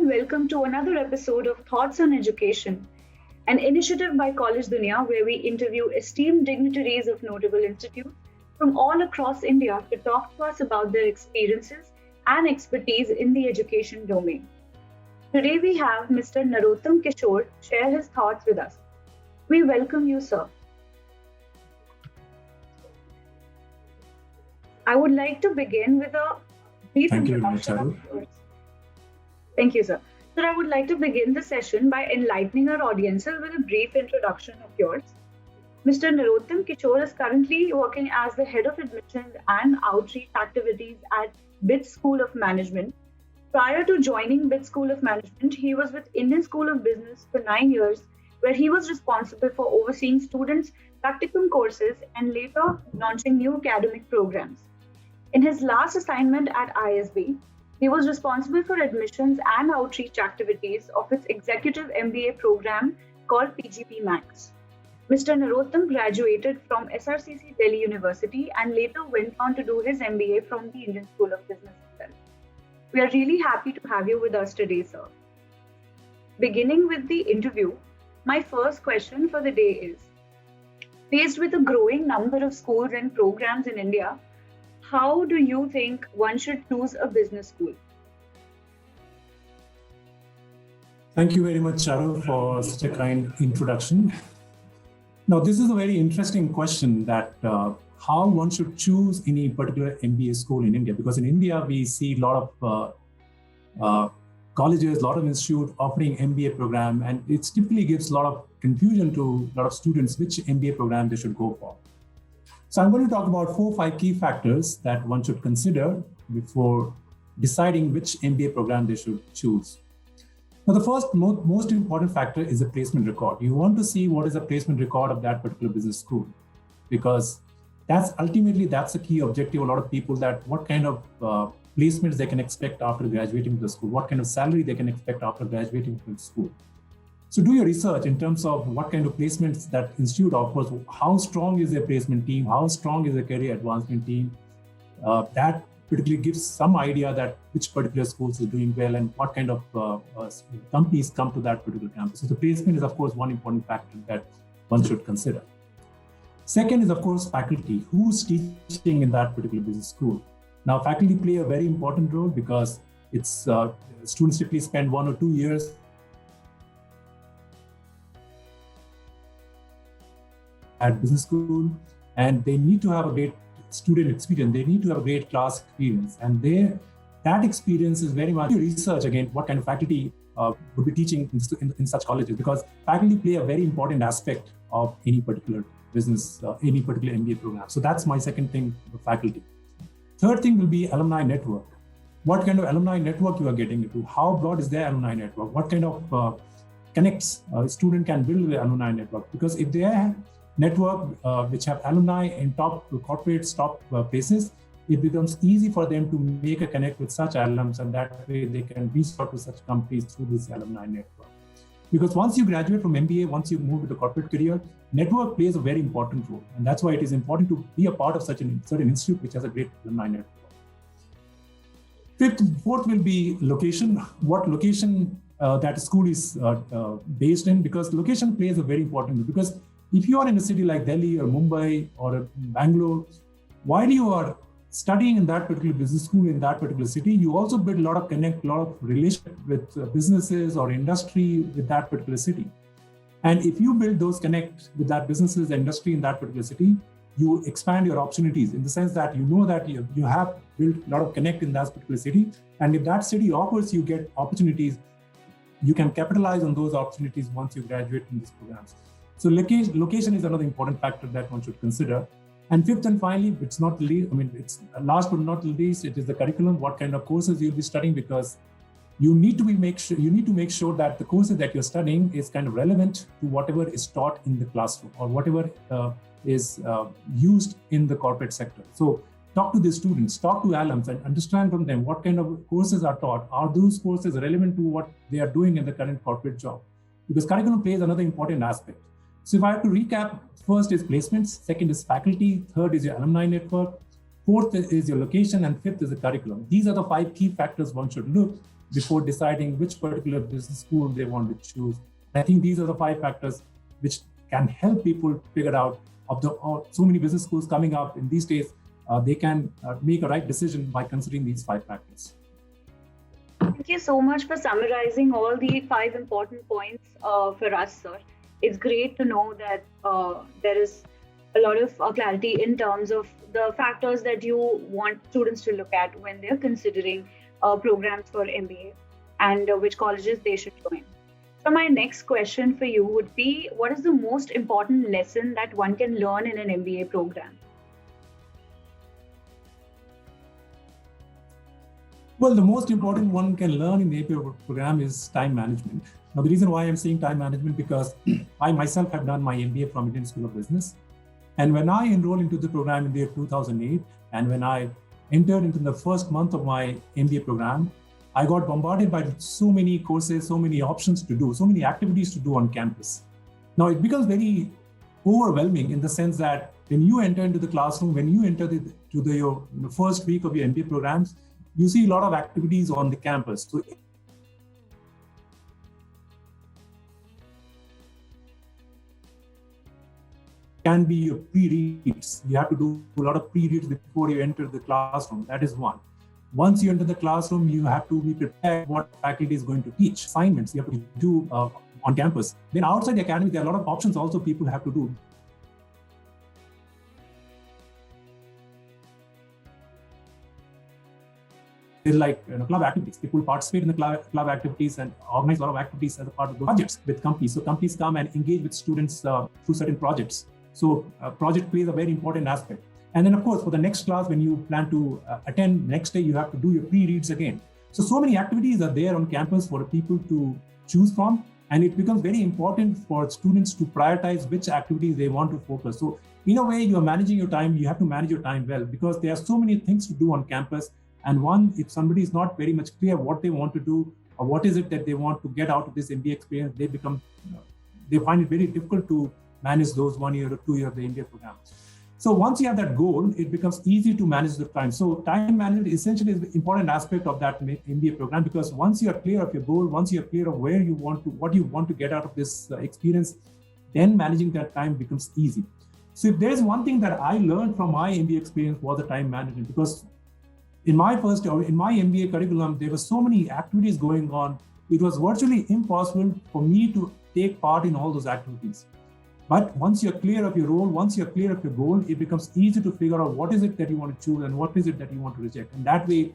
and welcome to another episode of Thoughts on Education, an initiative by College Dunia where we interview esteemed dignitaries of notable institutes from all across India to talk to us about their experiences and expertise in the education domain. Today we have Mr. Narottam Kishore share his thoughts with us. We welcome you, sir. I would like to begin with a brief introduction of yours. Thank you, sir. Sir, I would like to begin the session by enlightening our audiences with a brief introduction of yours. Mr. Narottam Kishore is currently working as the Head of Admissions and Outreach Activities at BITS School of Management. Prior to joining BITS School of Management, he was with Indian School of Business for 9 years, where he was responsible for overseeing students' practicum courses and later launching new academic programs. In his last assignment at ISB, he was responsible for admissions and outreach activities of its executive MBA program called PGP Max. Mr. Narottam graduated from SRCC Delhi University and later went on to do his MBA from the Indian School of Business itself. We are really happy to have you with us today, sir. Beginning with the interview, my first question for the day is, faced with a growing number of schools and programs in India, how do you think one should choose a business school? Thank you very much, Charu, for such a kind introduction. Now, this is a very interesting question that how one should choose any particular MBA school in India, because in India, we see a lot of colleges, a lot of institutes offering MBA program, and it typically gives a lot of confusion to a lot of students which MBA program they should go for. So I'm going to talk about 4 or 5 key factors that one should consider before deciding which MBA program they should choose. Now, the first most important factor is the placement record. You want to see what is the placement record of that particular business school, because that's the key objective of a lot of people, that what kind of placements they can expect after graduating from the school, what kind of salary they can expect after graduating from the school. So do your research in terms of what kind of placements that institute offers, how strong is their placement team, how strong is their career advancement team. That particularly gives some idea that which particular schools is doing well and what kind of companies come to that particular campus. So the placement is, of course, one important factor that one should consider. Second is, of course, faculty. Who's teaching in that particular business school? Now, faculty play a very important role because it's students typically spend 1 or 2 years at business school, and they need to have a great student experience. They need to have a great class experience, and that experience is very much research again what kind of faculty would be teaching in such colleges, because faculty play a very important aspect of any particular business, any particular MBA program. So that's my second thing, the faculty. Third thing will be alumni network. What kind of alumni network you are getting into? How broad is their alumni network? What kind of connects a student can build with alumni network? Because if they have network which have alumni in top corporates, top places, it becomes easy for them to make a connect with such alums, and that way they can reach out to such companies through this alumni network. Because once you graduate from MBA, once you move to the corporate career, network plays a very important role, and that's why it is important to be a part of such an certain institute which has a great alumni network. Fourth will be location. What location that school is based in, because location plays a very important role. Because if you are in a city like Delhi or Mumbai or Bangalore, while you are studying in that particular business school in that particular city, you also build a lot of relationship with businesses or industry with that particular city. And if you build those connect with that businesses, industry in that particular city, you expand your opportunities in the sense that you know that you have built a lot of connect in that particular city. And if that city offers you get opportunities, you can capitalize on those opportunities once you graduate from these programs. So location is another important factor that one should consider. And fifth and finally, it's last but not least, it is the curriculum, what kind of courses you'll be studying, because you need to make sure that the courses that you're studying is kind of relevant to whatever is taught in the classroom or whatever is used in the corporate sector. So talk to the students, talk to alums and understand from them what kind of courses are taught. Are those courses relevant to what they are doing in the current corporate job? Because curriculum plays another important aspect. So if I have to recap, first is placements, second is faculty, third is your alumni network, fourth is your location, and fifth is the curriculum. These are the 5 key factors one should look before deciding which particular business school they want to choose. I think these are the 5 factors which can help people figure out of the so many business schools coming up in these days. They can make a right decision by considering these 5 factors. Thank you so much for summarizing all the 5 important points for us, sir. It's great to know that there is a lot of clarity in terms of the factors that you want students to look at when they're considering programs for MBA and which colleges they should join. So my next question for you would be, what is the most important lesson that one can learn in an MBA program? Well, the most important one can learn in the MBA program is time management. Now, the reason why I'm saying time management, because I myself have done my MBA from Indian School of Business. And when I enrolled into the program in the year 2008, and when I entered into the first month of my MBA program, I got bombarded by so many courses, so many options to do, so many activities to do on campus. Now, it becomes very overwhelming in the sense that when you enter into the classroom, when you enter your first week of your MBA programs, you see a lot of activities on the campus. So can be your pre-reads. You have to do a lot of pre-reads before you enter the classroom. That is one. Once you enter the classroom, you have to be prepared what faculty is going to teach, assignments you have to do on campus. Then outside the academy, there are a lot of options also people have to do. They're like club activities. People participate in the club activities and organize a lot of activities as a part of the projects with companies. So companies come and engage with students through certain projects. So project plays a very important aspect. And then of course, for the next class, when you plan to attend next day, you have to do your pre-reads again. So many activities are there on campus for people to choose from. And it becomes very important for students to prioritize which activities they want to focus. So in a way, you are managing your time. You have to manage your time well, because there are so many things to do on campus. And one, if somebody is not very much clear what they want to do or what is it that they want to get out of this MBA experience, they find it very difficult to manage those 1 year or 2 years of the MBA program. So once you have that goal, it becomes easy to manage the time. So time management essentially is an important aspect of that MBA program, because once you are clear of your goal, once you are clear of what you want to get out of this experience, then managing that time becomes easy. So if there's one thing that I learned from my MBA experience was the time management, because in my MBA curriculum, there were so many activities going on. It was virtually impossible for me to take part in all those activities. But once you're clear of your role, once you're clear of your goal, it becomes easy to figure out what is it that you want to choose and what is it that you want to reject. And that way,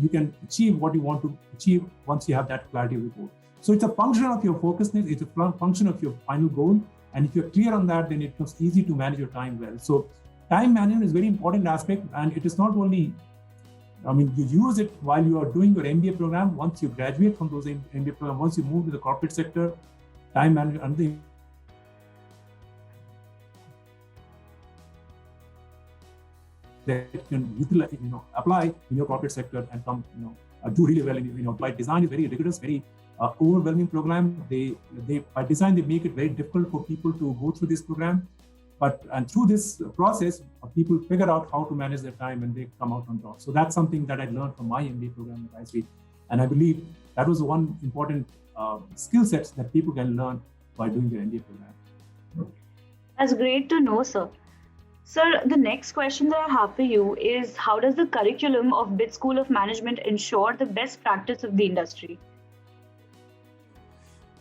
you can achieve what you want to achieve once you have that clarity of your goal. So it's a function of your focusedness, it's a function of your final goal. And if you're clear on that, then it becomes easy to manage your time well. So time management is a very important aspect, and it is not only you use it while you are doing your MBA program. Once you graduate from those MBA programs, once you move to the corporate sector, time management that you can utilize, apply in your corporate sector and come, do really well. By design is very rigorous, very overwhelming program. They by design they make it very difficult for people to go through this program. And through this process, people figure out how to manage their time and they come out on top. So that's something that I learned from my MBA program at ISB. And I believe that was one important skill sets that people can learn by doing their MBA program. That's great to know, sir. Sir, the next question that I have for you is, how does the curriculum of BITS School of Management ensure the best practice of the industry?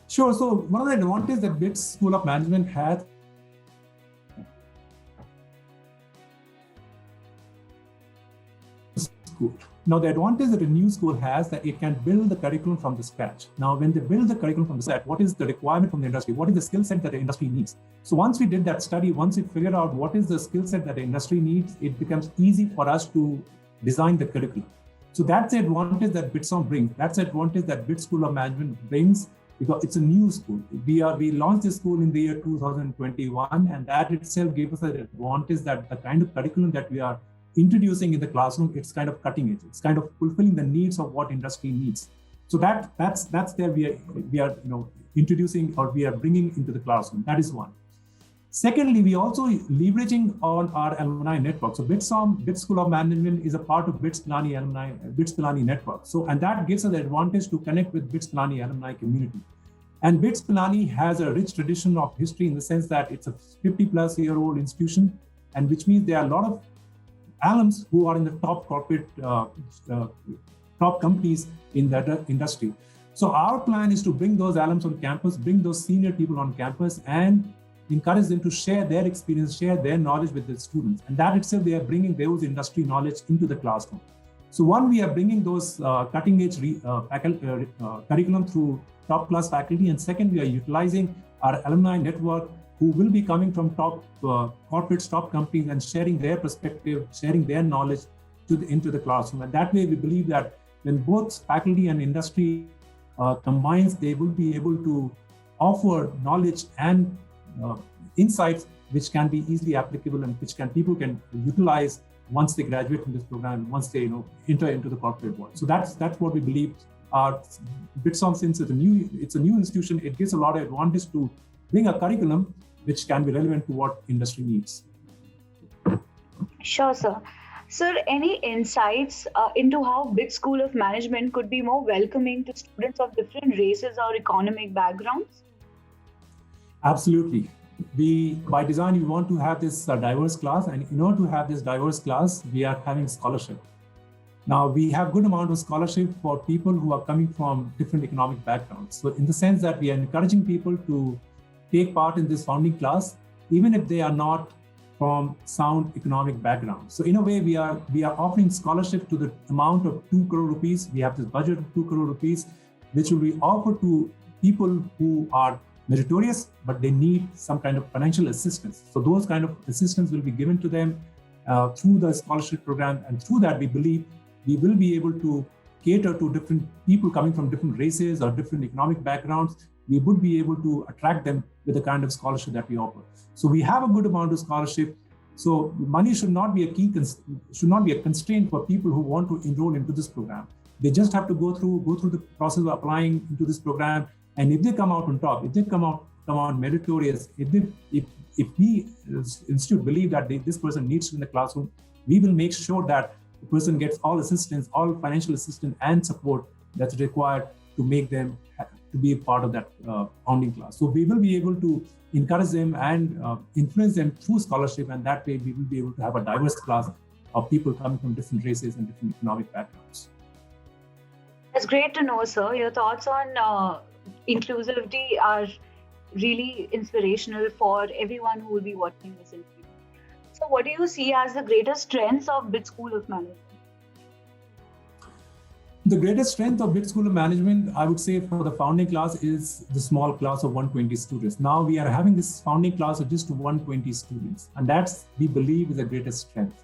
Sure. So one of the advantages that BITS School of Management has school. Now, the advantage that a new school has that it can build the curriculum from the scratch. Now, when they build the curriculum from the scratch, what is the requirement from the industry? What is the skill set that the industry needs? So once we did that study, once we figured out what is the skill set that the industry needs, it becomes easy for us to design the curriculum. So that's the advantage that BITSOM brings. That's the advantage that BITS School of Management brings, because it's a new school. We launched this school in the year 2021, and that itself gave us an advantage that the kind of curriculum that we are introducing in the classroom, it's kind of cutting edge. It's kind of fulfilling the needs of what industry needs. So that's there we are introducing, or we are bringing into the classroom. That is one. Secondly, we also leveraging on our alumni network. So BITS School of Management is a part of BITS Pilani network. So, and that gives us the advantage to connect with BITS Pilani alumni community. And BITS Pilani has a rich tradition of history in the sense that it's a 50-plus-year-old institution, and which means there are a lot of alums who are in the top corporate, top companies in that industry. So our plan is to bring those alums on campus, bring those senior people on campus, and encourage them to share their experience, share their knowledge with the students. And that itself, they are bringing those industry knowledge into the classroom. So one, we are bringing those cutting-edge curriculum through top-class faculty. And second, we are utilizing our alumni network who will be coming from top corporates, top companies, and sharing their perspective, sharing their knowledge into the classroom. And that way, we believe that when both faculty and industry combines, they will be able to offer knowledge and insights which can be easily applicable and which people can utilize once they graduate from this program, once they enter into the corporate world. So that's what we believe. BITSOM, since it's a new institution, it gives a lot of advantage to bring a curriculum which can be relevant to what industry needs. Sure, sir. Sir, any insights into how BITS School of Management could be more welcoming to students of different races or economic backgrounds? Absolutely. By design, we want to have this diverse class, and in order to have this diverse class, we are having scholarship. Now, we have good amount of scholarship for people who are coming from different economic backgrounds. So in the sense that we are encouraging people to take part in this founding class, even if they are not from sound economic background. So in a way, we are offering scholarship to the amount of 2 crore rupees. We have this budget of 2 crore rupees, which will be offered to people who are meritorious, but they need some kind of financial assistance. So those kind of assistance will be given to them through the scholarship program. And through that, we believe we will be able to cater to different people coming from different races or different economic backgrounds. We would be able to attract them with the kind of scholarship that we offer. So we have a good amount of scholarship. So money should not be a constraint for people who want to enroll into this program. They just have to go through the process of applying into this program. And if they come out on top, if they come out meritorious, if we institute believe that this person needs to be in the classroom, we will make sure that the person gets all assistance, all financial assistance and support that's required to make them to be a part of that founding class. So we will be able to encourage them and influence them through scholarship, and that way we will be able to have a diverse class of people coming from different races and different economic backgrounds. That's great to know, sir. Your thoughts on inclusivity are really inspirational for everyone who will be watching this interview. So what do you see as the greatest strengths of BITS School of Management? The greatest strength of BITS School of Management, I would say, for the founding class is the small class of 120 students. Now we are having this founding class of just 120 students, and that's, we believe, is the greatest strength.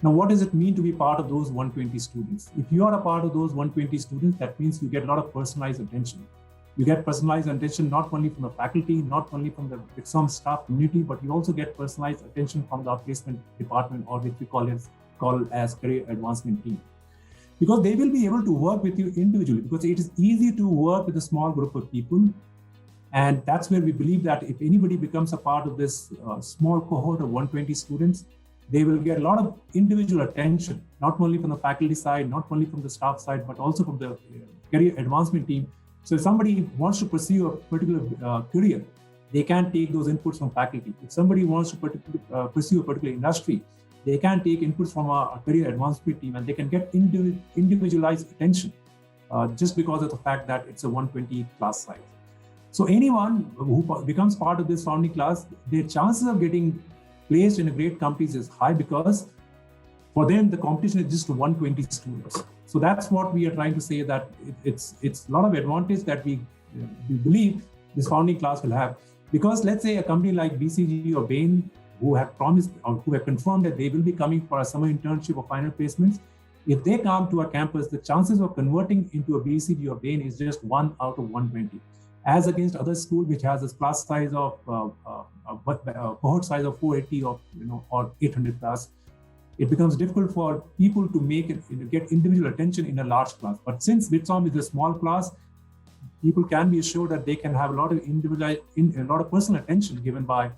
Now, what does it mean to be part of those 120 students? If you are a part of those 120 students, that means you get a lot of personalized attention. You get personalized attention not only from the faculty, not only from the BITSOM staff community, but you also get personalized attention from the placement department, or which we call as career advancement team. Because they will be able to work with you individually, because it is easy to work with a small group of people. And that's where we believe that if anybody becomes a part of this small cohort of 120 students, they will get a lot of individual attention, not only from the faculty side, not only from the staff side, but also from the career advancement team. So if somebody wants to pursue a particular career, they can take those inputs from faculty. If somebody wants to pursue a particular industry, they can take inputs from a career advancement team, and they can get individualized attention just because of the fact that it's a 120 class size. So anyone who becomes part of this founding class, their chances of getting placed in a great companies is high, because for them, the competition is just 120 students. So that's what we are trying to say, that it's a lot of advantage that we believe this founding class will have. Because let's say a company like BCG or Bain, who have promised or who have confirmed that they will be coming for a summer internship or final placements, if they come to our campus, the chances of converting into a BCG or Bain is just 1 out of 120. As against other schools which has a class size of cohort size of 480 or 800 plus, it becomes difficult for people to get individual attention in a large class. But since BITSOM is a small class, people can be assured that they can have a lot of personal attention given by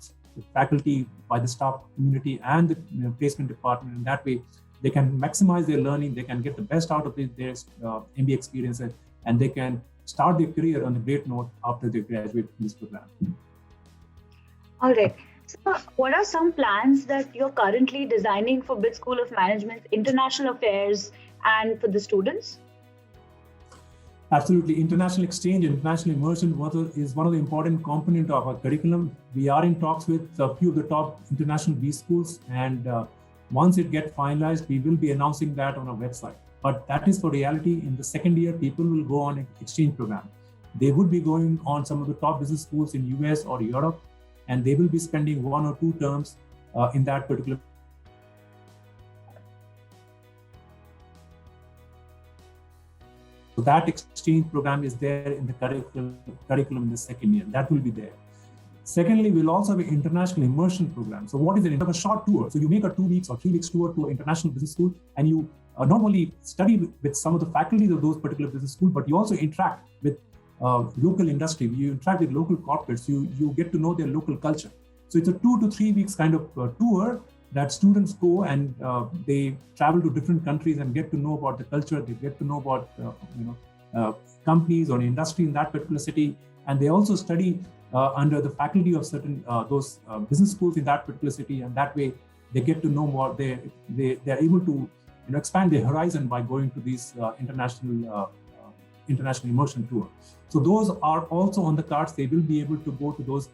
faculty, by the staff community and the placement department. In that way, they can maximize their learning, they can get the best out of their MBA experience, and they can start their career on a great note after they graduate from this program. All right. So what are some plans that you're currently designing for BITS School of Management's international affairs and for the students? Absolutely. International exchange, international immersion is one of the important components of our curriculum. We are in talks with a few of the top international B schools, and once it gets finalized, we will be announcing that on our website. But that is for reality. In the second year, people will go on an exchange program. They would be going on some of the top business schools in US or Europe, and they will be spending 1 or 2 terms in that particular. So that exchange program is there in the curriculum in the second year. That will be there. Secondly, we'll also have an international immersion program. So what is it? A short tour. So you make a 2 weeks or 3 weeks tour to an international business school, and you not only study with some of the faculties of those particular business schools, but you also interact with local industry. You interact with local corporates. You get to know their local culture. So it's a 2 to 3 weeks kind of tour that students go, and they travel to different countries and get to know about the culture. They get to know about companies or industry in that particular city, and they also study under the faculty of certain those business schools in that particular city, and that way they get to know more. They are able to expand their horizon by going to these international immersion tour. So those are also on the cards. They will be able to go to those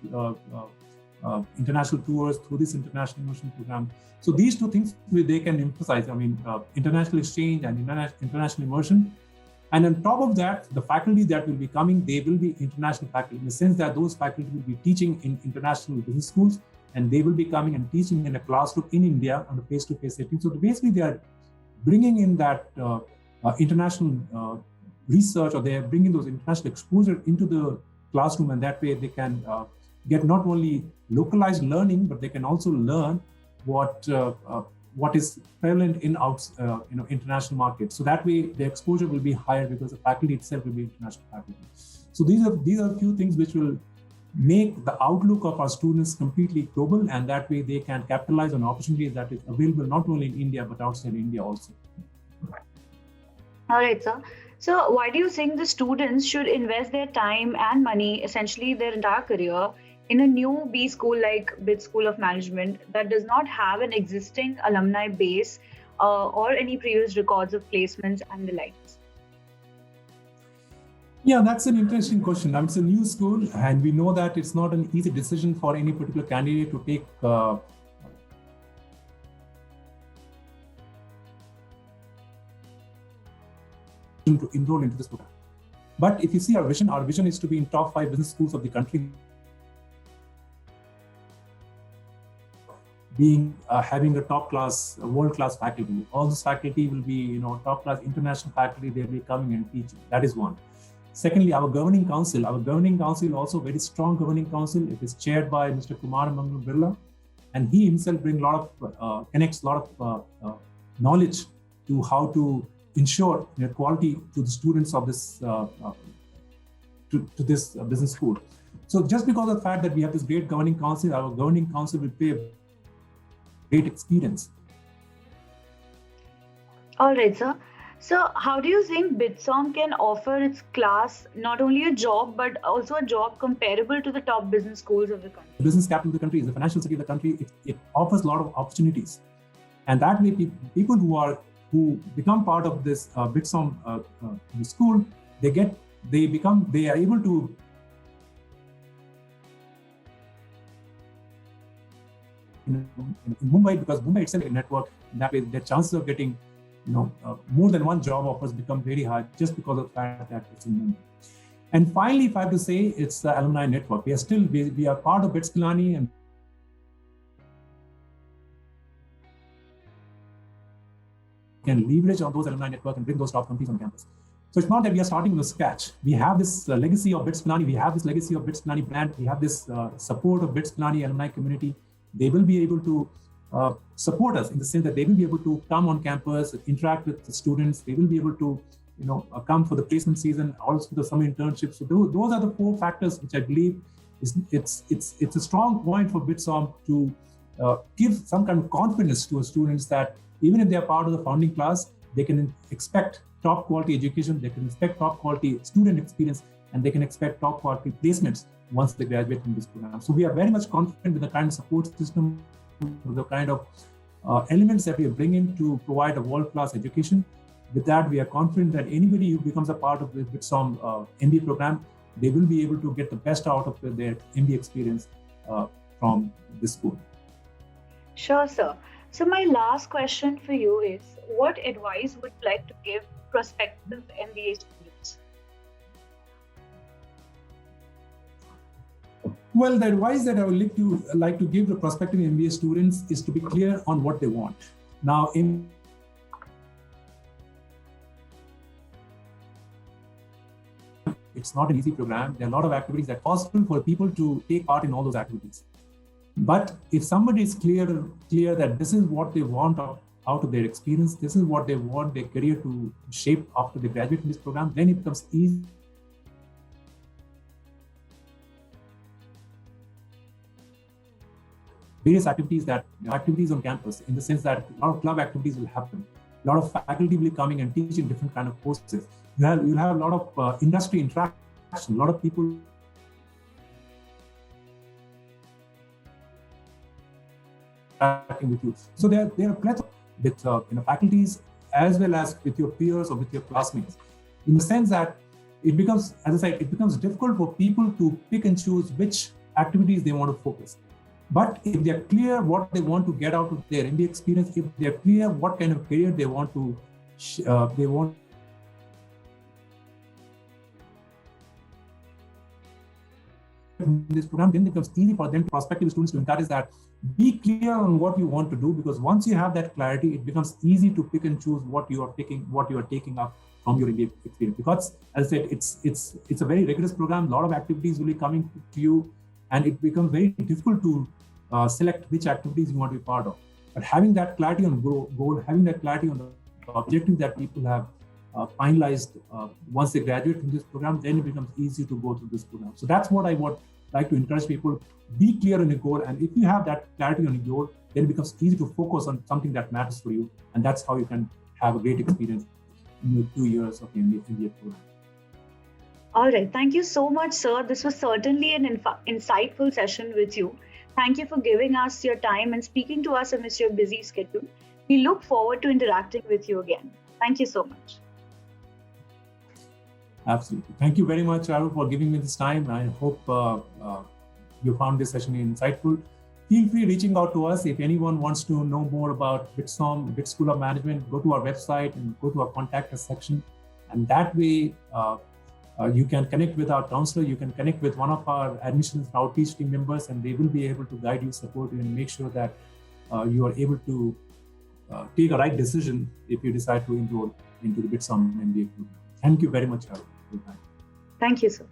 international tours through this international immersion program. So these 2 things they can emphasize. International exchange and international immersion. And on top of that, the faculty that will be coming, they will be international faculty, in the sense that those faculty will be teaching in international business schools, and they will be coming and teaching in a classroom in India on a face-to-face setting. So basically, they are bringing in that international research, or they are bringing those international exposure into the classroom, and that way they can get not only localized learning, but they can also learn what is prevalent in international markets. So that way the exposure will be higher because the faculty itself will be international faculty. So these are a few things which will make the outlook of our students completely global, and that way they can capitalize on opportunities that is available not only in India but outside India also. All right, sir. So why do you think the students should invest their time and money, essentially their entire career, in a new B school like BITS School of Management that does not have an existing alumni base or any previous records of placements and the likes? Yeah, that's an interesting question. It's a new school, and we know that it's not an easy decision for any particular candidate to take to enroll into this program. But if you see our vision is to be in top 5 business schools of the country, being having a top-class, world-class faculty. All this faculty will be, top-class international faculty. They'll be coming and teaching. That is one. Secondly, our governing council also very strong governing council. It is chaired by Mr. Kumar Mangalam Birla, and he himself connects a lot of knowledge to how to ensure quality to the students of this to this business school. So just because of the fact that we have this great governing council, our governing council will play a great experience. All right, sir. So how do you think BITSOM can offer its class not only a job, but also a job comparable to the top business schools of the country? The business capital of the country is the financial city of the country. It offers a lot of opportunities. And that way, people who become part of this BITSOM school, they are able to in Mumbai, because Mumbai itself is a network. That way, their chances of getting more than one job offers become very high just because of the fact that it's in Mumbai. And finally, if I have to say, it's the alumni network. We are part of BITS Pilani, and can leverage on those alumni network and bring those top companies on campus. So it's not that we are starting from scratch. We have this legacy of BITS Pilani. We have this legacy of BITS Pilani brand. We have this support of BITS Pilani alumni community. They will be able to support us in the sense that they will be able to come on campus, interact with the students. They will be able to, come for the placement season, also the summer internships. So those are the 4 factors which I believe it's a strong point for BITSOM to give some kind of confidence to students that even if they are part of the founding class, they can expect top quality education, they can expect top quality student experience, and they can expect top quality placements once they graduate from this program. So we are very much confident with the kind of support system, with the kind of elements that we are bringing to provide a world-class education. With that, we are confident that anybody who becomes a part of the BITSOM MBA program, they will be able to get the best out of their MBA experience from this school. Sure, sir. So my last question for you is, what advice would you like to give prospective MBA students? Well, the advice that I would like to give the prospective MBA students is to be clear on what they want. Now, it's not an easy program. There are a lot of activities that are possible for people to take part in all those activities. But if somebody is clear that this is what they want out of their experience, this is what they want their career to shape after they graduate from this program, then it becomes easy. Various activities on campus, in the sense that a lot of club activities will happen. A lot of faculty will be coming and teaching different kind of courses. You'll have a lot of industry interaction, a lot of people interacting with you. So there are plenty with faculties as well as with your peers or with your classmates. In the sense that it becomes, as I said, it becomes difficult for people to pick and choose which activities they want to focus. But if they're clear what they want to get out of their MBA experience, if they're clear what kind of career they want to, this program, then it becomes easy for them, prospective students, to encourage that be clear on what you want to do, because once you have that clarity, it becomes easy to pick and choose what you are taking up from your MBA experience. Because as I said, it's a very rigorous program. A lot of activities will be coming to you, and it becomes very difficult to select which activities you want to be part of. But having that clarity on goal, having that clarity on the objective that people have finalized once they graduate from this program, then it becomes easy to go through this program. So that's what I would like to encourage people: be clear on your goal, and if you have that clarity on your goal, then it becomes easy to focus on something that matters for you, and that's how you can have a great experience in your 2 years of the MBA program. All right. Thank you so much, sir. This was certainly an insightful session with you. Thank you for giving us your time and speaking to us amidst your busy schedule. We look forward to interacting with you again. Thank you so much. Absolutely. Thank you very much, Charu, for giving me this time. I hope you found this session insightful. Feel free reaching out to us. If anyone wants to know more about BITSOM, BIT School of Management, go to our website and go to our contact us section. And that way, you can connect with our counselor, you can connect with one of our admissions outreach team members, and they will be able to guide you, support you, and make sure that you are able to take a right decision if you decide to enroll into the BITSOM MBA program. Thank you very much, Charu. Thank you, sir.